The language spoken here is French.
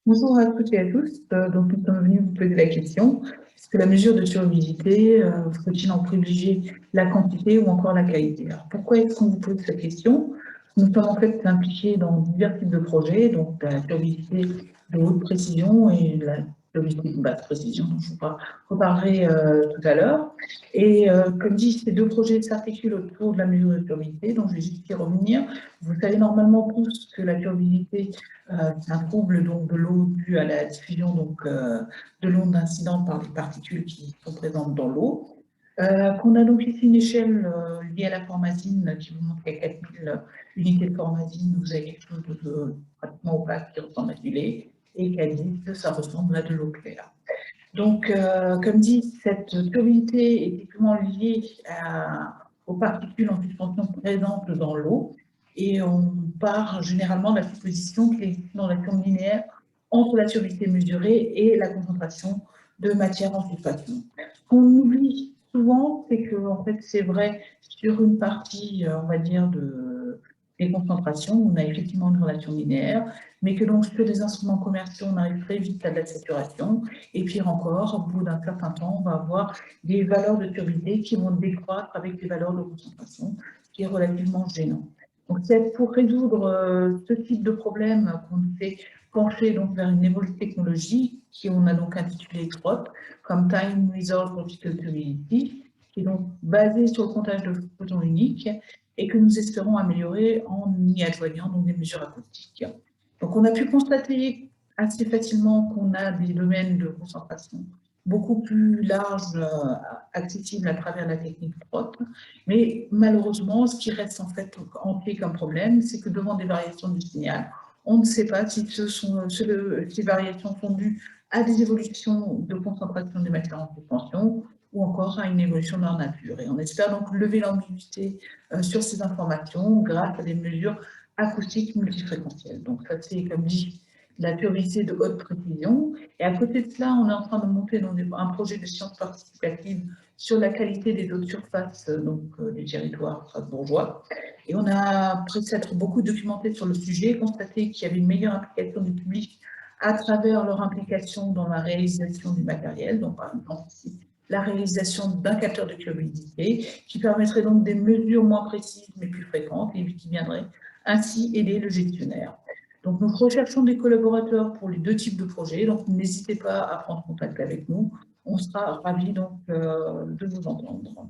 Bonjour à toutes et à tous. Donc, nous sommes venus vous poser la question, est-ce que la mesure de turbidité, faut-il en privilégier la quantité ou encore la qualité? Alors, pourquoi est-ce qu'on vous pose cette question? Nous sommes en fait impliqués dans divers types de projets, donc la turbidité de haute précision et la turbidité de basse précision, dont je vous reparlerai tout à l'heure. Et comme dit, ces deux projets s'articulent autour de la mesure de turbidité, donc je vais juste y revenir. Vous savez normalement tous que la turbidité c'est un trouble donc, de l'eau dû à la diffusion de l'onde d'incidence par les particules qui sont présentes dans l'eau. Qu'on a donc ici une échelle liée à la formazine qui vous montre qu'à 4000 unités de formazine, vous avez quelque chose de pratiquement opaque qui ressemble à du lait, et qu'à 10, ça ressemble à de l'eau claire. Donc, comme dit, cette turbidité est typiquement liée aux particules en suspension présentes dans l'eau, et on part généralement de la supposition qu'il existe une relation linéaire entre la turbidité mesurée et la concentration de matière en suspension. Ce qu'on oublie souvent, c'est que en fait, c'est vrai sur une partie, on va dire, des concentrations, on a effectivement une relation linéaire, mais que donc sur des instruments commerciaux, on arrive très vite à de la saturation, et pire encore, au bout d'un certain temps, on va avoir des valeurs de turbidité qui vont décroître avec des valeurs de concentration, ce qui est relativement gênant. Donc, c'est pour résoudre ce type de problème qu'on s'est penché donc, vers une nouvelle technologie qu'on a donc intitulée TROP, comme Time Resolved Optical Turbidity, qui est donc basée sur le comptage de photons uniques et que nous espérons améliorer en y adjoignant donc, des mesures acoustiques. Donc, on a pu constater assez facilement qu'on a des domaines de concentration beaucoup plus larges, accessibles à travers la technique PROT. Mais malheureusement, ce qui reste en fait entier comme problème, c'est que devant des variations du signal, on ne sait pas si ces variations sont dues à des évolutions de concentration des matières en suspension ou encore à une évolution de leur nature. Et on espère donc lever l'ambiguïté sur ces informations grâce à des mesures acoustiques multifréquentielles. Donc ça, c'est comme dit la turbidité de haute précision. Et à côté de cela, on est en train de monter dans un projet de sciences participatives sur la qualité des eaux de surface des territoires strasbourgeois. Et on a, après s'être beaucoup documenté sur le sujet, constaté qu'il y avait une meilleure implication du public à travers leur implication dans la réalisation du matériel, donc par exemple ici, la réalisation d'un capteur de turbidité, qui permettrait donc des mesures moins précises mais plus fréquentes et qui viendraient ainsi aider le gestionnaire. Donc, nous recherchons des collaborateurs pour les deux types de projets. Donc, n'hésitez pas à prendre contact avec nous. On sera ravis donc de vous entendre.